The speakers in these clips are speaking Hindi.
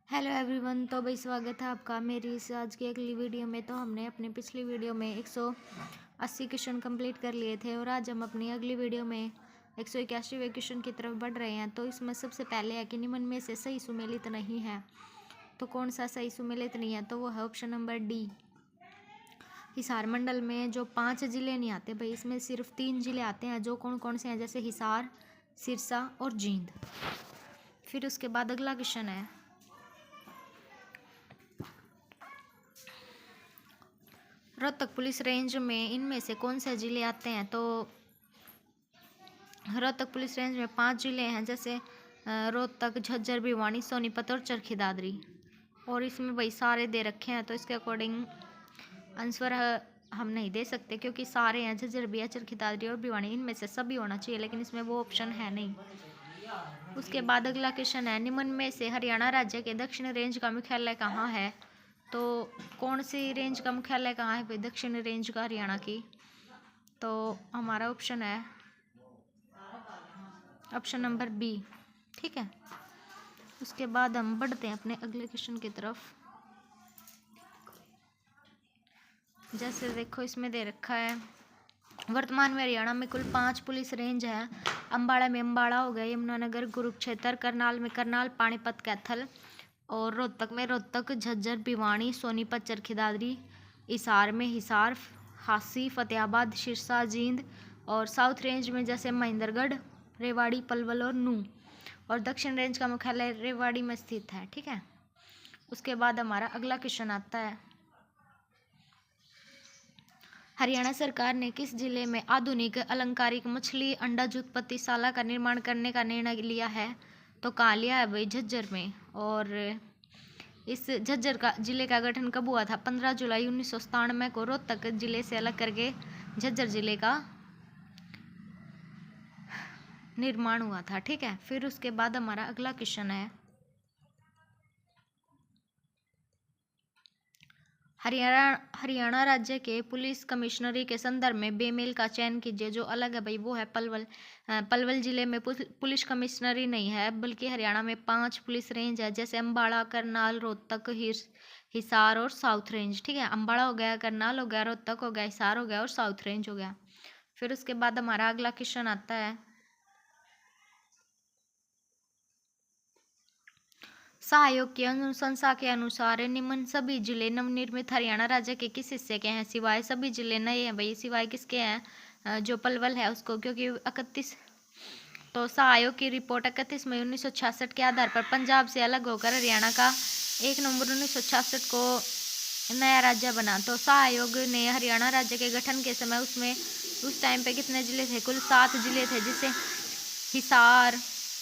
Hello everyone. तो भाई स्वागत है आपका मेरी इस आज की अगली वीडियो में। तो हमने अपनी पिछली वीडियो में 180 क्वेश्चन कंप्लीट कर लिए थे और आज हम अपनी अगली वीडियो में 181वें क्वेश्चन की तरफ बढ़ रहे हैं। तो इसमें सबसे पहले है कि निम्न में से सही सुमेलित नहीं है। तो कौन सा सही सुमेलित नहीं है? तो वो है ऑप्शन नंबर डी। हिसार मंडल में जो 5 जिले नहीं आते भाई, इसमें सिर्फ 3 जिले आते हैं। जो कौन कौन से हैं? जैसे हिसार, सिरसा और जींद। फिर उसके बाद अगला क्वेश्चन है, रोहतक पुलिस रेंज में इनमें से कौन से जिले आते हैं? तो रोहतक पुलिस रेंज में 5 जिले हैं, जैसे रोहतक, झज्जर, भिवानी, सोनीपत और चरखी दादरी। और इसमें भाई सारे दे रखे हैं, तो इसके अकॉर्डिंग आंसर हम नहीं दे सकते क्योंकि सारे हैं। झज्जर भी है, चरखी दादरी और भिवानी, इनमें से सभी होना चाहिए, लेकिन इसमें वो ऑप्शन है नहीं। उसके बाद अगला क्वेश्चन है, निम्न में से हरियाणा राज्य के दक्षिण रेंज का मुख्यालय कहाँ है? तो कौन सी रेंज का मुख्यालय कहाँ है भाई दक्षिण रेंज का हरियाणा की? तो हमारा ऑप्शन है ऑप्शन नंबर बी। ठीक है। उसके बाद हम बढ़ते हैं अपने अगले क्वेश्चन की तरफ। जैसे देखो इसमें दे रखा है, वर्तमान में हरियाणा में कुल 5 पुलिस रेंज है। अम्बाड़ा में अम्बाड़ा हो गया, यमुनानगर, कुरुक्षेत्र, करनाल में करनाल, पानीपत, कैथल। और रोहतक में रोहतक, झज्जर, भिवानी, सोनीपत, चरखी दादरी। हिसार में हिसार, हांसी, फतेहाबाद, सिरसा, जींद। और साउथ रेंज में जैसे महेंद्रगढ़, रेवाड़ी, पलवल और नूंह। और दक्षिण रेंज का मुख्यालय रेवाड़ी में स्थित है। ठीक है। उसके बाद हमारा अगला क्वेश्चन आता है, हरियाणा सरकार ने किस जिले में आधुनिक अलंकारिक मछली अंडा उत्पत्तिशाला का निर्माण करने का निर्णय लिया है? तो कहाँ लिया है भाई? झज्जर में। और इस झज्जर का जिले का गठन कब हुआ था? 15 जुलाई 1997 को रोहतक जिले से अलग करके झज्जर जिले का निर्माण हुआ था। ठीक है। फिर उसके बाद हमारा अगला क्वेश्चन है, हरियाणा राज्य के पुलिस कमिश्नरी के संदर्भ में बेमेल का चयन कीजिए। जो अलग है भाई वो है पलवल। पलवल जिले में पुलिस कमिश्नरी नहीं है, बल्कि हरियाणा में 5 पुलिस रेंज है, जैसे अम्बाड़ा, करनाल, रोहतक, हिसार और साउथ रेंज। ठीक है। अम्बाड़ा हो गया, करनाल हो गया, रोहतक हो गया, हिसार हो गया और साउथ रेंज हो गया। फिर उसके बाद हमारा अगला क्वेश्चन आता है, सहयोग की अनुशंसा के अनुसार निम्न सभी जिले नवनिर्मित हरियाणा राज्य के किस हिस्से के हैं? सिवाय सभी जिले नए हैं भाई। सिवाय किसके हैं? जो पलवल है उसको, क्योंकि 31 तो सहयोग की रिपोर्ट 31 मई 1966 के आधार पर पंजाब से अलग होकर हरियाणा का 1 नवंबर 1966 को नया राज्य बना। तो सहयोग ने हरियाणा राज्य के गठन के समय उसमें उस टाइम पे कितने जिले थे? कुल 7 जिले थे, जिससे हिसार,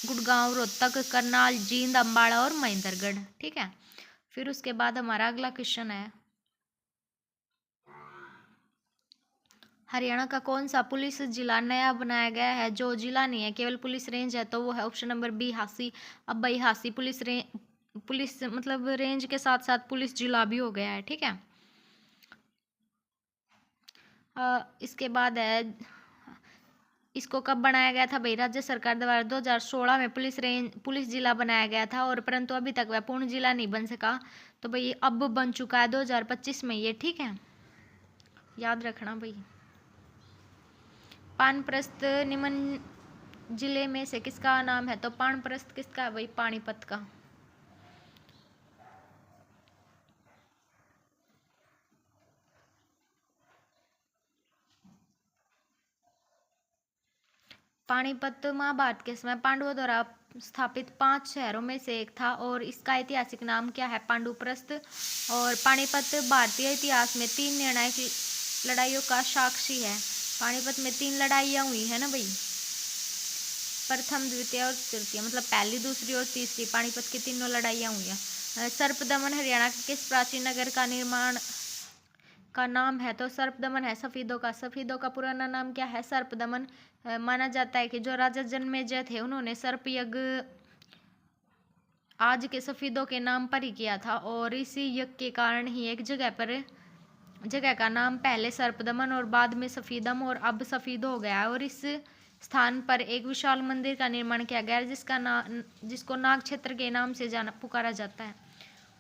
गुड़गांव, रोहतक, करनाल, जींद, अम्बाड़ा और महेंद्रगढ़। ठीक है। फिर उसके बाद हमारा अगला क्वेश्चन है, हरियाणा का कौन सा पुलिस जिला नया बनाया गया है? जो जिला नहीं है, केवल पुलिस रेंज है, तो वो है ऑप्शन नंबर बी, हांसी। अब भाई हांसी पुलिस मतलब रेंज के साथ साथ पुलिस जिला भी हो गया है। ठीक है। इसके बाद है, इसको कब बनाया गया था भाई? राज्य सरकार द्वारा 2016 में पुलिस जिला बनाया गया था, और परंतु अभी तक वह पूर्ण जिला नहीं बन सका। तो भाई अब बन चुका है 2025 में ये। ठीक है, याद रखना भाई। पानप्रस्थ निम्न जिले में से किसका नाम है? तो पानप्रस्थ किसका है भाई? पानीपत का। पानीपत महाभारत के समय पांडवों द्वारा स्थापित 5 शहरों में से एक था, और इसका ऐतिहासिक नाम क्या है? पांडुप्रस्थ। और पानीपत भारतीय इतिहास में 3 निर्णायक लड़ाइयों का साक्षी है। पानीपत में 3 लड़ाइयाँ हुई है ना भाई, प्रथम, द्वितीय और तृतीय, मतलब पहली, दूसरी और तीसरी। पानीपत की तीनों लड़ाइयाँ हुई हैं। सर्पदमन हरियाणा के किस प्राचीन नगर का निर्माण का नाम है? तो सर्पदमन है सफीदों का। सफीदों का पुराना नाम क्या है? सर्पदमन। माना जाता है कि जो राजा जन्मेजय थे उन्होंने सर्प यज्ञ आज के सफीदों के नाम पर ही किया था, और इसी यज्ञ के कारण ही एक जगह का नाम पहले सर्पदमन और बाद में सफीदम और अब सफीद हो गया है। और इस स्थान पर एक विशाल मंदिर का निर्माण किया गया है, जिसको नाग क्षेत्र के नाम से पुकारा जाता है।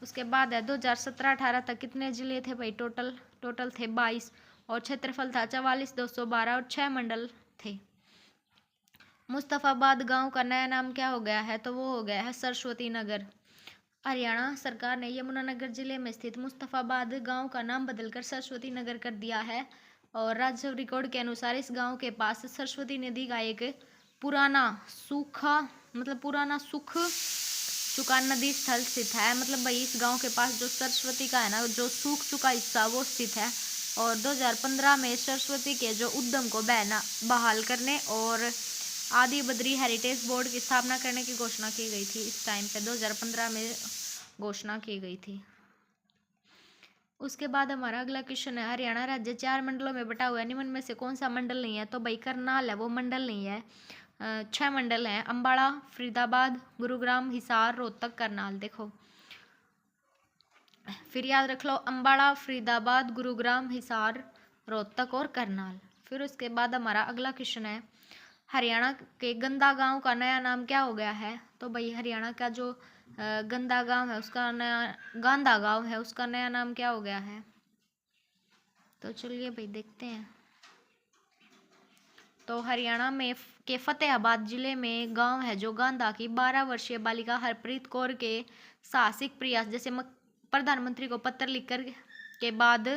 उसके बाद है 2017-18 तक कितने जिले थे भाई, टोटल थे 22, और क्षेत्रफल था 44,212 और 6 मंडल थे। मुस्तफाबाद गांव का नया नाम क्या हो गया है, तो वो हो गया है सरस्वती नगर। हरियाणा सरकार ने यमुनानगर जिले में स्थित मुस्तफाबाद गांव का नाम बदलकर सरस्वती नगर कर दिया है। और राजस्व रिकॉर्ड के अनुसार इस गांव के पास सरस्वती नदी का एक पुराना सुख चुका नदी स्थल स्थित है। मतलब भाई इस गांव के पास जो सरस्वती का है ना, जो सूख चुका हिस्सा वो स्थित है। और 2015 में सरस्वती के जो उद्गम को बहाल करने और आदि बद्री हेरिटेज बोर्ड की स्थापना करने की घोषणा की गई थी। इस टाइम पे 2015 में घोषणा की गई थी। उसके बाद हमारा अगला क्वेश्चन है, हरियाणा राज्य 4 मंडलों में बटा हुआ है, निम्न में से कौन सा मंडल नहीं है, तो भाई करनाल है वो मंडल नहीं है। 6 मंडल हैं, अंबाला, फरीदाबाद, गुरुग्राम, हिसार, रोहतक, करनाल। देखो फिर याद रख लो, अंबाला, फरीदाबाद, गुरुग्राम, हिसार, रोहतक और करनाल। फिर उसके बाद हमारा अगला क्वेश्चन है, हरियाणा के गंदा गांव का नया नाम क्या हो गया है, तो भाई हरियाणा का जो गंदा गांव है उसका नया गांधा गांव है, उसका नया नाम क्या हो गया है, तो चलिए भाई देखते हैं। तो हरियाणा में के फतेहाबाद जिले में गांव है जो गांधा की 12 वर्षीय बालिका हरप्रीत कौर के साहसिक प्रयास जैसे प्रधानमंत्री को पत्र लिखकर के बाद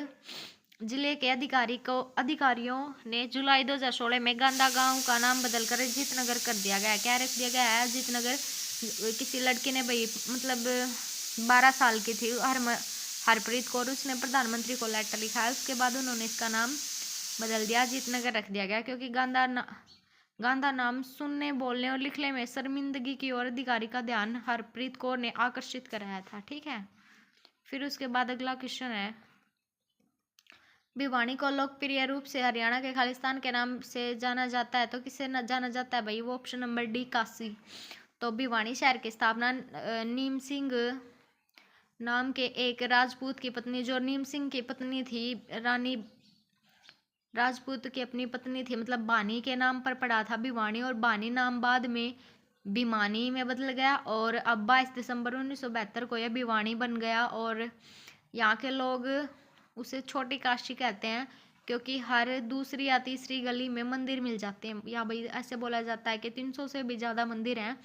जिले के अधिकारियों ने जुलाई 2016 में गांधा गांव का नाम बदलकर अजीत नगर कर दिया गया। क्या रख दिया गया है, अजीत नगर। किसी लड़की ने भाई मतलब 12 साल की थी हरप्रीत कौर, उसने प्रधानमंत्री को लेटर लिखा है, उसके बाद उन्होंने इसका नाम बदल दिया, अजीत नगर रख दिया गया, क्योंकि गांधा नाम सुनने, बोलने और लिखने में शर्मिंदगी की ओर अधिकारी का ध्यान हरप्रीत कौर ने आकर्षित कराया था। ठीक है। फिर उसके बाद अगला क्वेश्चन है, भिवानी को लोकप्रिय रूप से हरियाणा के खालिस्तान के नाम से जाना जाता है, तो किससे जाना जाता है भाई, वो ऑप्शन नंबर डी, काशी। तो भिवानी शहर की स्थापना नीम सिंह नाम के एक राजपूत की पत्नी, जो नीम सिंह की पत्नी थी, रानी राजपूत की अपनी पत्नी थी, मतलब बानी के नाम पर पड़ा था भिवानी, और बानी नाम बाद में भिमानी में बदल गया, और अब 22 दिसंबर 1972 को यह भिवानी बन गया। और यहाँ के लोग उसे छोटी काशी कहते हैं, क्योंकि हर दूसरी या तीसरी गली में मंदिर मिल जाते हैं। या भाई ऐसे बोला जाता है कि 300 से भी ज़्यादा मंदिर हैं,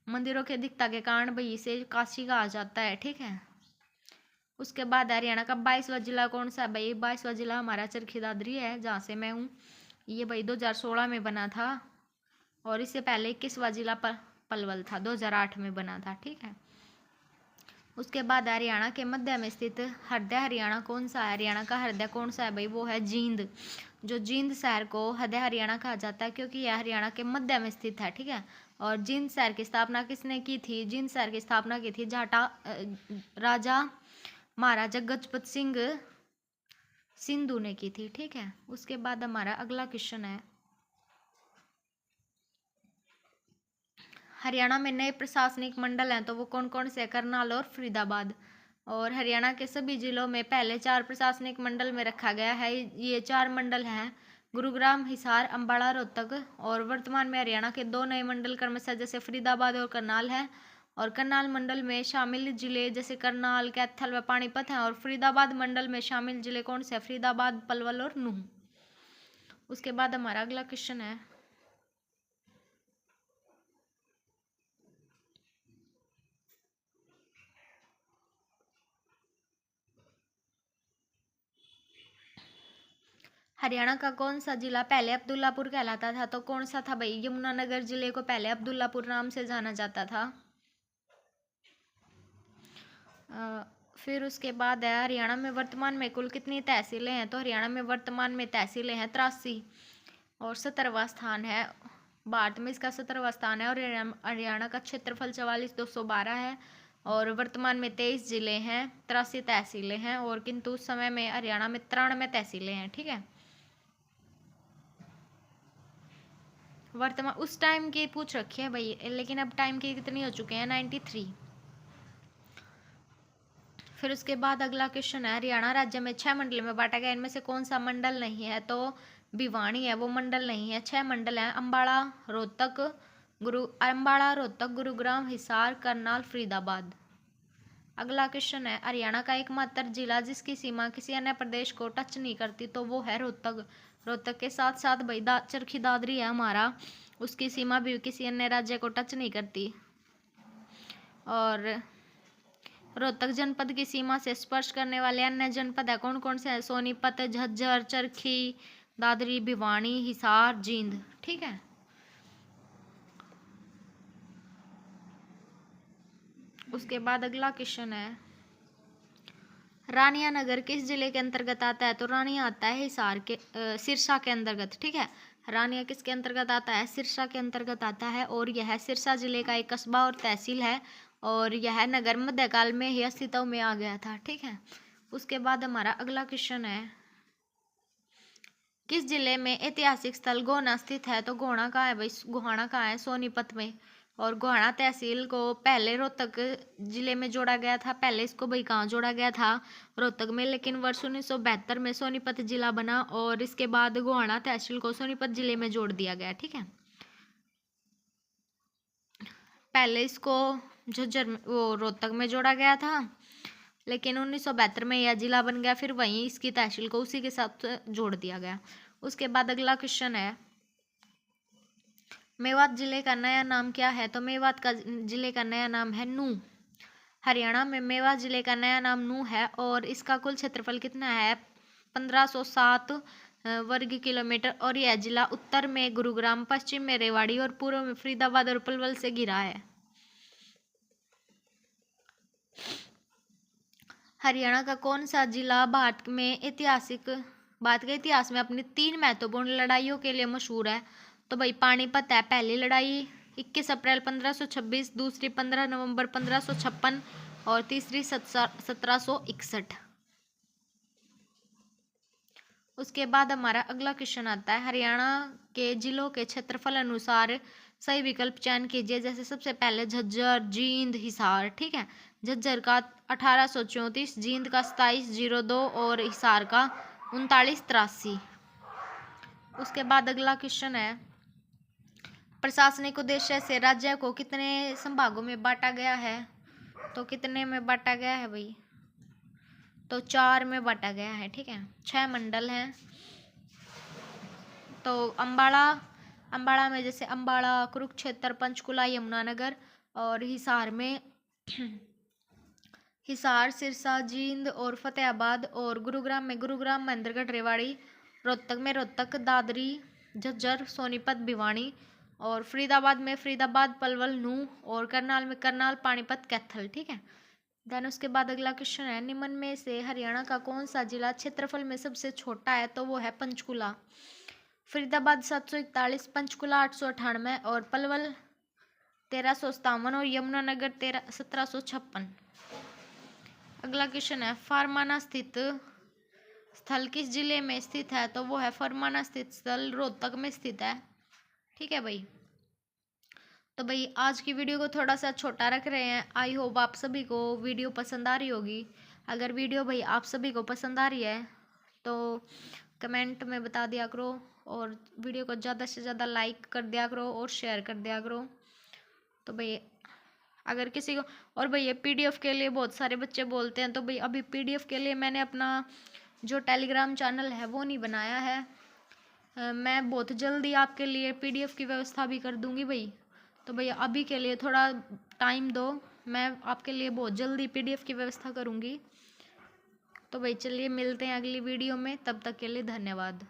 मंदिरों के अधिकता के कारण भाई इसे काशी कहा जाता है। ठीक है। उसके बाद हरियाणा का 22वां जिला कौन सा है भाई, 22वां जिला हमारा चरखी दादरी है, जहाँ से मैं हूँ। ये भाई 2016 में बना था, और इससे पहले 21वां जिला पलवल था, 2008 में बना था। ठीक है। उसके बाद हरियाणा के मध्य में स्थित हृदय हरियाणा कौन सा है, हरियाणा का हृदय कौन सा है भाई, वो है जींद। जो जींद शहर को हृदय हरियाणा कहा जाता है, क्योंकि यह हरियाणा के मध्य में स्थित है। ठीक है। और जींद शहर की स्थापना किसने की थी, जींद शहर की स्थापना की थी राजा महाराजा गजपत सिंह सिंधु ने की थी। ठीक है। उसके बाद हमारा अगला क्वेश्चन है, हरियाणा में नए प्रशासनिक मंडल हैं, तो वो कौन कौन से, करनाल और फरीदाबाद। और हरियाणा के सभी जिलों में पहले 4 प्रशासनिक मंडल में रखा गया है। ये 4 मंडल हैं, गुरुग्राम, हिसार, अंबाला, रोहतक। और वर्तमान में हरियाणा के 2 नए मंडल क्रमशः जैसे फरीदाबाद और करनाल है। और करनाल मंडल में शामिल जिले जैसे करनाल, कैथल व पानीपत हैं। और फरीदाबाद मंडल में शामिल जिले कौन से, फरीदाबाद, पलवल और नूंह। उसके बाद हमारा अगला क्वेश्चन है, हरियाणा का कौन सा जिला पहले अब्दुल्लापुर कहलाता था, तो कौन सा था भाई, यमुनानगर जिले को पहले अब्दुल्लापुर नाम से जाना जाता था। फिर उसके बाद है, हरियाणा में वर्तमान में कुल कितनी तहसीलें हैं, तो हरियाणा में वर्तमान में तहसीलें हैं 83, और 17वां स्थान है भारत में, इसका 17वां स्थान है। और हरियाणा का क्षेत्रफल 44,212 है, और वर्तमान में 23 जिले हैं, 83 तहसीलें हैं, और किंतु उस समय में हरियाणा में 93 तहसीलें हैं। ठीक है। वर्तमान उस टाइम की पूछ रखी है भाई, लेकिन अब टाइम के कितनी हो चुके हैं, 93। फिर उसके बाद अगला क्वेश्चन है, हरियाणा राज्य में 6 मंडल में बांटा गया, इनमें से कौन सा मंडल नहीं है, तो भिवानी है वो मंडल नहीं है। 6 मंडल हैं, अंबाला, रोहतक, गुरुग्राम, हिसार, करनाल, फरीदाबाद। अगला क्वेश्चन है, हरियाणा का एकमात्र जिला जिसकी सीमा किसी अन्य प्रदेश को टच नहीं करती, तो वो है रोहतक। रोहतक के साथ साथ भाई चरखी दादरी है हमारा, उसकी सीमा भी किसी अन्य राज्य को टच नहीं करती। और रोहतक जनपद की सीमा से स्पर्श करने वाले अन्य जनपद है कौन कौन से हैं? सोनीपत, झज्जर, चरखी दादरी, भिवानी, हिसार, जींद। ठीक है। उसके बाद अगला क्वेश्चन है, रानिया नगर किस जिले के अंतर्गत आता है? तो रानिया आता है हिसार के सिरसा के अंतर्गत। ठीक है। रानिया किसके अंतर्गत आता है? सिरसा के अंतर्गत आता है, और यह सिरसा जिले का एक कस्बा और तहसील है, और यह नगर मध्यकाल में ही अस्तित्व में आ गया था। ठीक है। उसके बाद हमारा अगला क्वेश्चन है, किस जिले में ऐतिहासिक स्थल गोहना स्थित है? तो गोहना कहाँ है भाई? गोहाना कहाँ है? सोनीपत में। और गोहाना तहसील को पहले रोहतक जिले में जोड़ा गया था। पहले इसको भाई कहाँ जोड़ा गया था? रोहतक में, लेकिन वर्ष 1972 में सोनीपत जिला बना, और इसके बाद गोहाना तहसील को सोनीपत जिले में जोड़ दिया गया। ठीक है। पहले इसको झज्जर वो रोहतक में जोड़ा गया था, लेकिन 1972 में यह जिला बन गया, फिर वहीं इसकी तहसील को उसी के साथ जोड़ दिया गया। उसके बाद अगला क्वेश्चन है, मेवात जिले का नया नाम क्या है? तो मेवात का जिले का नया नाम है नूह। हरियाणा में मेवात जिले का नया नाम नूह है, और इसका कुल क्षेत्रफल कितना है? 1507 वर्ग किलोमीटर, और यह जिला उत्तर में गुरुग्राम, पश्चिम में रेवाड़ी और पूर्व में फरीदाबाद और पलवल से घिरा है। हरियाणा का कौन सा जिला भारत के इतिहास में अपनी 3 महत्वपूर्ण लड़ाइयों के लिए मशहूर है? तो भाई पानीपत है पहली लड़ाई 21 अप्रैल 1526, दूसरी 15 नवंबर 1556 और तीसरी 1761। उसके बाद हमारा अगला क्वेश्चन आता है, हरियाणा के जिलों के क्षेत्रफल अनुसार सही विकल्प चयन कीजिए। जैसे सबसे पहले झज्जर, जींद, हिसार। ठीक है। झज्जर का 1834, जींद का 2702 और हिसार का 3983। उसके बाद अगला क्वेश्चन है, प्रशासनिक उद्देश्य से राज्य को कितने संभागों में बांटा गया है? तो कितने में बांटा गया है भाई? तो 4 में बांटा गया है। ठीक है। 6 मंडल हैं। तो अम्बाड़ा में जैसे अम्बाड़ा, कुरुक्षेत्र, पंचकुला, यमुनानगर, और हिसार में हिसार, सिरसा, जींद और फतेहाबाद, और गुरुग्राम में गुरुग्राम, महेंद्रगढ़, रेवाड़ी, रोहतक में रोहतक, दादरी, झज्जर, सोनीपत, भिवानी, और फरीदाबाद में फरीदाबाद, पलवल, नूह, और करनाल में करनाल, पानीपत, कैथल। ठीक है। देन उसके बाद अगला क्वेश्चन है, निम्न में से हरियाणा का कौन सा जिला क्षेत्रफल में सबसे छोटा है? तो वो है पंचकुला। फरीदाबाद 741, पंचकुला 898 और पलवल 1357 और यमुनानगर 1756। अगला क्वेश्चन है, फरमाना स्थित स्थल किस जिले में स्थित है? तो वो है फरमाना स्थित स्थल रोहतक में स्थित है। ठीक है भाई। तो भाई आज की वीडियो को थोड़ा सा छोटा रख रहे हैं। आई होप आप सभी को वीडियो पसंद आ रही होगी। अगर वीडियो भाई आप सभी को पसंद आ रही है तो कमेंट में बता दिया करो, और वीडियो को ज़्यादा से ज़्यादा लाइक कर दिया करो और शेयर कर दिया करो। तो भाई अगर किसी को, और भाई ये पीडीएफ के लिए बहुत सारे बच्चे बोलते हैं, तो भाई अभी पीडीएफ के लिए मैंने अपना जो टेलीग्राम चैनल है वो नहीं बनाया है। मैं बहुत जल्दी आपके लिए पीडीएफ की व्यवस्था भी कर दूंगी भाई। तो भैया अभी के लिए थोड़ा टाइम दो, मैं आपके लिए बहुत जल्दी पीडीएफ की व्यवस्था करूंगी। तो भाई चलिए मिलते हैं अगली वीडियो में, तब तक के लिए धन्यवाद।